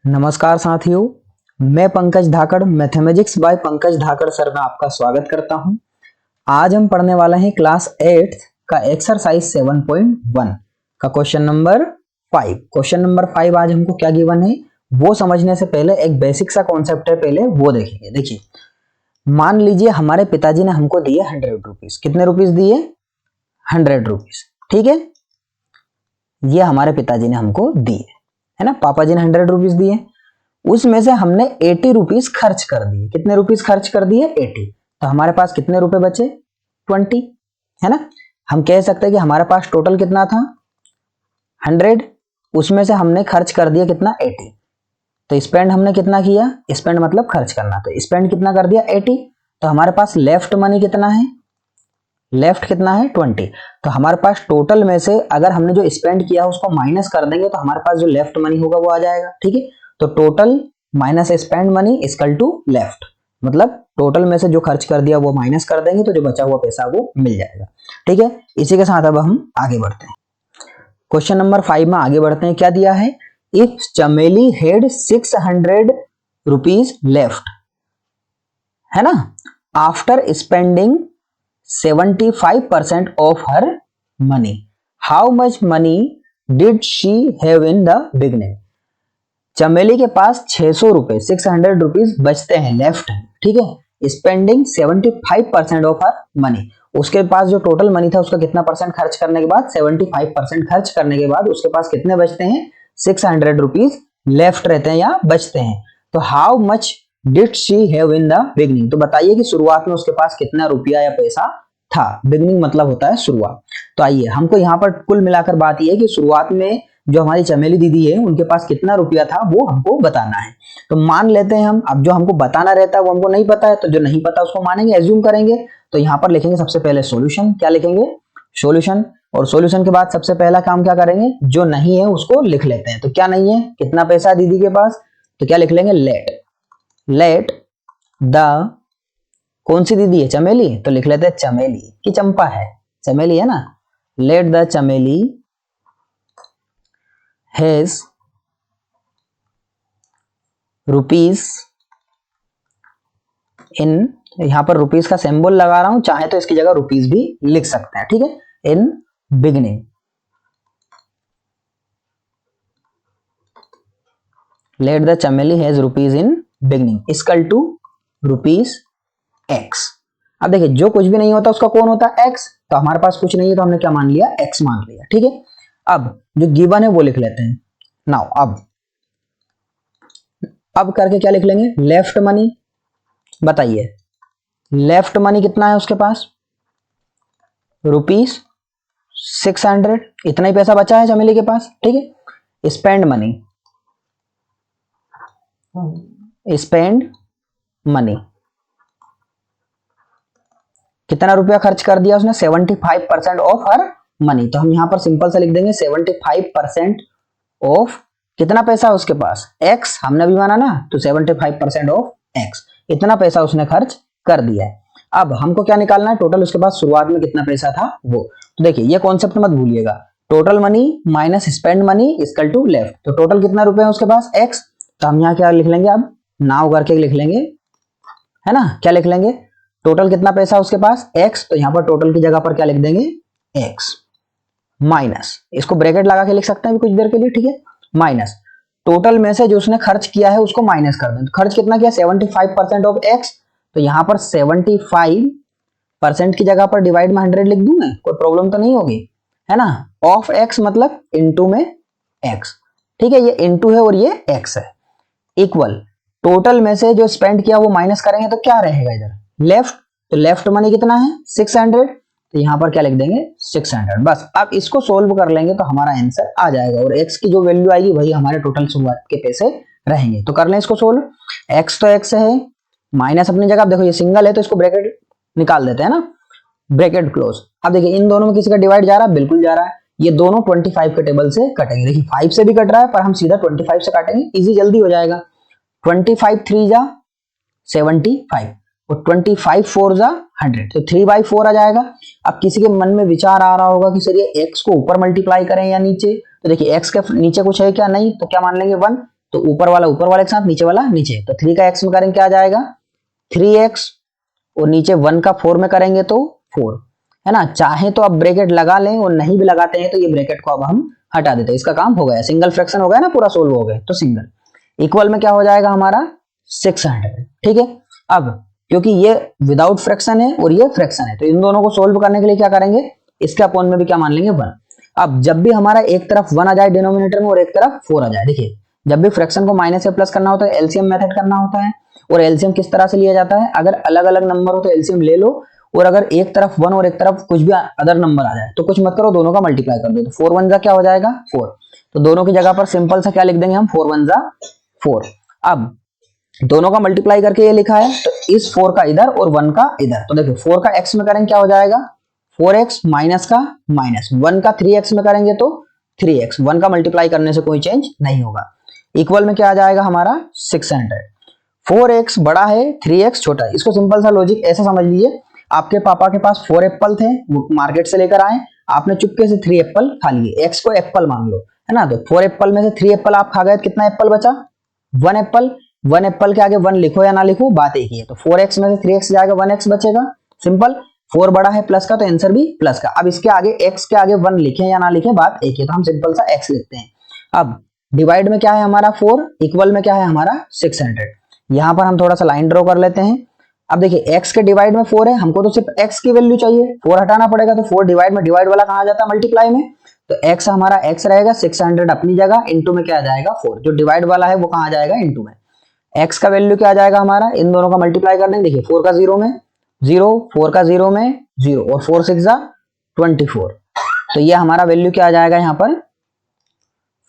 नमस्कार साथियों, मैं Pankaj Dhakad mathematics by Pankaj Dhakad sir में आपका स्वागत करता हूं। आज हम पढ़ने वाले हैं क्लास 8 का एक्सरसाइज 7.1 का क्वेश्चन नंबर 5। क्वेश्चन नंबर 5 आज हमको क्या गिवन है वो समझने से पहले एक बेसिक सा कॉन्सेप्ट है, पहले वो देखेंगे। देखिए, मान लीजिए हमारे पिताजी ने हमको दिए 100 रुपीज। कितने रुपीज दिए? 100 रुपीज। ठीक है, ये हमारे पिताजी ने हमको दिए, है ना। पापा जी ने 100 रुपीज दिए, उसमें से हमने 80 रुपीज खर्च कर दिए। कितने रुपीज खर्च कर दिए? 80। तो हमारे पास कितने रुपए बचे? 20, है ना। हम कह सकते हैं कि हमारे पास टोटल कितना था? 100, उसमें से हमने खर्च कर दिया कितना? 80। तो स्पेंड हमने कितना किया? स्पेंड मतलब खर्च करना, तो स्पेंड कितना कर दिया? 80। तो हमारे पास लेफ्ट मनी कितना है? लेफ्ट कितना है? 20। तो हमारे पास टोटल में से अगर हमने जो स्पेंड किया उसको माइनस कर देंगे तो हमारे पास जो लेफ्ट मनी होगा वो आ जाएगा। ठीक है, तो total minus spend money equal to left, मतलब टोटल में से जो खर्च कर दिया वो माइनस कर देंगे तो जो बचा हुआ पैसा वो मिल जाएगा। ठीक है, इसी के साथ अब हम आगे बढ़ते हैं। क्वेश्चन नंबर 5 में आगे बढ़ते हैं। क्या दिया है? इफ चमेली हैड 600 रुपीज लेफ्ट, है ना, after spending 75% of her money, how much money did she have in the beginning? चमेली के पास 600 रुपए 600 रुपीज बचते हैं, लेफ्ट है। ठीक है, स्पेंडिंग 75% ऑफ हर मनी, उसके पास जो टोटल मनी था उसका कितना परसेंट खर्च करने के बाद? 75% खर्च करने के बाद उसके पास कितने बचते हैं? 600 रुपीज लेफ्ट रहते हैं या बचते हैं। तो how much did she have in the beginning, तो बताइए कि शुरुआत में उसके पास कितना रुपया या पैसा था। बिगनिंग मतलब होता है शुरुआत। तो आइए, हमको यहाँ पर कुल मिलाकर बात यह है कि शुरुआत में जो हमारी चमेली दीदी है उनके पास कितना रुपया था वो हमको बताना है। तो मान लेते हैं हम, अब जो हमको बताना रहता है वो हमको नहीं पता है, तो जो नहीं पता उसको मानेंगे, एज्यूम करेंगे। तो यहाँ पर लिखेंगे सबसे पहले सॉल्यूशन। क्या लिखेंगे? सॉल्यूशन। और सॉल्यूशन के बाद सबसे पहला काम क्या करेंगे? जो नहीं है उसको लिख लेते हैं। तो क्या नहीं है? कितना पैसा दीदी के पास? तो क्या लिख लेंगे? लेट द, कौन सी दीदी है? चमेली, तो लिख लेते हैं चमेली की चंपा है, चमेली है ना। Late the Chameli has rupees इन, यहां पर रुपीज का सिंबल लगा रहा हूं, चाहे तो इसकी जगह रुपीज भी लिख सकते हैं। ठीक है, in beginning. Let the Chameli has rupees in beginning equal to rupees X. अब देखिए, जो कुछ भी नहीं होता उसका कौन होता है? एक्स। तो हमारे पास कुछ नहीं है तो हमने क्या मान लिया? एक्स मान लिया। ठीक है, अब जो गिवन है वो लिख लेते हैं। नाउ अब करके क्या लिख लेंगे? Left money. बताइए, लेफ्ट मनी कितना है उसके पास? रुपीज 600, इतना ही पैसा बचा है चमेली के पास। ठीक है, स्पेंड मनी, स्पेंड मनी कितना रुपया खर्च कर दिया उसने? 75% ऑफ हर मनी। तो हम यहां पर सिंपल सा लिख देंगे 75% ऑफ कितना पैसा उसके पास? एक्स, हमने भी माना ना, तो 75% ऑफ एक्स, इतना पैसा उसने खर्च कर दिया है। अब हमको क्या निकालना है? टोटल उसके पास शुरुआत में कितना पैसा था वो। तो देखिए, ये कॉन्सेप्ट मत भूलिएगा, total money minus spend money equal to left. तो टोटल कितना रुपए है उसके पास? एक्स। तो हम यहाँ क्या लिख लेंगे? अब नाउ करके लिख लेंगे, है ना। क्या लिख लेंगे? टोटल कितना पैसा उसके पास? एक्स। तो यहां पर टोटल की जगह पर क्या लिख देंगे? एक्स माइनस, इसको ब्रैकेट लगा के लिख सकते हैं कुछ देर के लिए। ठीक है, माइनस टोटल में से जो उसने खर्च किया है उसको माइनस कर दें। तो खर्च कितना किया? 75% ऑफ एक्स। तो यहां पर 75% की जगह पर डिवाइड में 100 लिख दूं मैं, कोई प्रॉब्लम तो नहीं होगी, है ना। ऑफ एक्स मतलब इनटू में एक्स। ठीक है, ये इनटू है और ये एक्स है, इक्वल टोटल में से जो स्पेंड किया वो माइनस करेंगे तो क्या रहेगा इधर? लेफ्ट। तो लेफ्ट मनी कितना है? 600। तो यहां पर क्या लिख देंगे? 600। बस अब इसको सोल्व कर लेंगे तो हमारा आंसर आ जाएगा और x की जो वैल्यू आएगी वही हमारे टोटल शुरुआत के पैसे रहेंगे। तो कर लें इसको सोल्व। x तो x है, माइनस अपनी जगह। देखो ये सिंगल है तो इसको ब्रैकेट निकाल देते हैं ना, ब्रैकेट क्लोज। अब देखिए, इन दोनों में किसी का डिवाइड जा रहा है? बिल्कुल जा रहा है। ये दोनों 25 के टेबल से कटेंगे। देखिए 5 से भी कट रहा है पर हम सीधा 25 से काटेंगे, इजी जल्दी हो जाएगा। 25 3 जा 75 और 25 4 जा 100, तो 3/4 आ जाएगा। अब किसी के मन में विचार आ रहा होगा कि सर ये x को ऊपर मल्टीप्लाई करें या नीचे, तो देखिए x के नीचे कुछ है क्या? नहीं, तो क्या मान लेंगे 1। तो ऊपर वाला के साथ, नीचे वाला नीचे, तो 3 का x में करेंगे क्या आ जाएगा 3x, और नीचे 1 का 4 में करेंगे तो 4, है ना। चाहे तो अब ब्रैकेट लगा लें और नहीं भी लगाते हैं तो ये ब्रैकेट को अब हम हटा देते हैं, इसका काम हो गया, सिंगल फ्रैक्शन हो गया ना, पूरा सोल्व हो गया, तो सिंगल इक्वल में क्या हो जाएगा हमारा 600, ठीक है। अब क्योंकि ये विदाउट फ्रैक्शन है और ये फ्रैक्शन है, तो इन दोनों को सोल्व करने के लिए क्या करेंगे, इसके अपॉन में भी क्या मान लेंगे 1। अब जब भी हमारा एक तरफ 1 आ जाए डिनोमिनेटर में और एक तरफ 4 आ जाए, देखिए जब भी फ्रैक्शन को माइनस या प्लस करना होता है एलसीएम मेथड करना होता है, और एलसीएम किस तरह से लिया जाता है, अगर अलग अलग नंबर हो तो एलसीएम ले लो, और अगर एक तरफ 1 और एक तरफ कुछ भी अदर नंबर आ जाए तो कुछ मत करो, दोनों का मल्टीप्लाई कर दो, तो 4 1 जा क्या हो जाएगा 4, तो दोनों की जगह पर सिंपल सा क्या लिख देंगे हम 4 1 जा 4। अब दोनों का मल्टीप्लाई करके ये लिखा है, तो इस 4 का इधर और 1 का इधर, तो देखो 4 का x में करेंगे क्या हो जाएगा 4x, माइनस का माइनस, 1 का 3x में करेंगे तो 3x, 1 का मल्टीप्लाई करने से कोई चेंज नहीं होगा, इक्वल में क्या आ जाएगा हमारा 600। 4x बड़ा है 3x छोटा है, इसको सिंपल सा लॉजिक ऐसा समझ लीजिए, आपके पापा के पास 4 एप्पल थे, वो मार्केट से लेकर आए, आपने चुपके से 3 एप्पल खा लिए, x को एप्पल मान लो, है ना, तो 4 एप्पल में से 3 एप्पल आप खा गए, कितना एप्पल बचा 1 एप्पल, 1 एप्पल के आगे 1 लिखो या ना लिखो बात एक ही है, तो 4x में से 3x जाएगा 1x बचेगा, सिंपल, 4 बड़ा है प्लस का तो आंसर भी प्लस का। अब इसके आगे x के आगे 1 लिखें या ना लिखें बात एक ही है, तो हम सिंपल सा x लिखते हैं। अब डिवाइड में क्या है हमारा 4, इक्वल में क्या है हमारा 600, यहां पर हम थोड़ा सा लाइन ड्रॉ कर लेते हैं। अब देखिए x के डिवाइड में 4 है, हमको तो सिर्फ x की वैल्यू चाहिए, 4 हटाना पड़ेगा, तो 4 डिवाइड में डिवाइड वाला कहां जाता है मल्टीप्लाई में, तो x हमारा x रहेगा 600 अपनी जगह, इनटू में क्या आ जाएगा 4, जो डिवाइड वाला है वो कहां जाएगा इनटू में, x का वैल्यू क्या आ जाएगा हमारा, इन दोनों का मल्टीप्लाई कर देंगे, देखिए 4 का 0 में 0, 4 का 0 में 0, और 4 6 जा 24, तो ये हमारा वैल्यू क्या आ जाएगा यहाँ पर,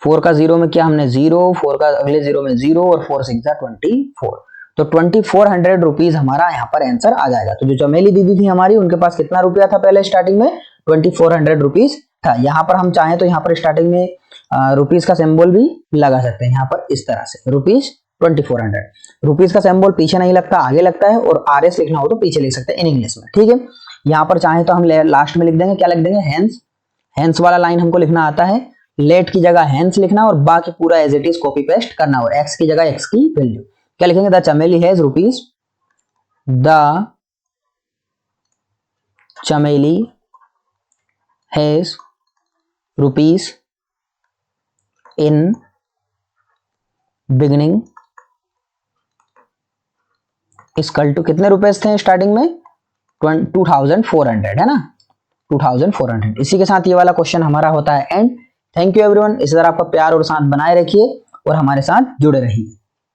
4 का 0 में क्या हमने 0, 4 का अगले 0 में 0, और 4 6 जा 24, तो 2400 रुपीज हमारा यहाँ पर आंसर आ जाएगा। तो जो चमेली दीदी थी हमारी, उनके पास कितना रुपया था पहले स्टार्टिंग में 2400 रुपीज था। यहाँ पर हम चाहें तो यहाँ पर स्टार्टिंग में रुपीज का सिंबल भी लगा सकते हैं, यहाँ पर इस तरह से रुपीज 2400, रुपीज का सिंबल पीछे नहीं लगता आगे लगता है, और RS लिखना हो तो पीछे लिख सकते हैं इन इंग्लिश में, ठीक है। यहाँ पर चाहे तो हम लास्ट में लिख देंगे, क्या लिख देंगे हैंस, हैंस वाला लाइन हमको लिखना आता है, लेट की जगह हैंस लिखना और बाकी पूरा as it is copy paste करना, और x की जगह x की वैल्यू क्या लिखेंगे, the Chameli has rupees, the Chameli has rupees in beginning, equal to कितने रुपए थे स्टार्टिंग में 2400, है ना 2400। इसी के साथ ये वाला क्वेश्चन हमारा होता है एंड। थैंक यू एवरीवन, इसी तरह आपका प्यार और साथ बनाए रखिए और हमारे साथ जुड़े रहिए।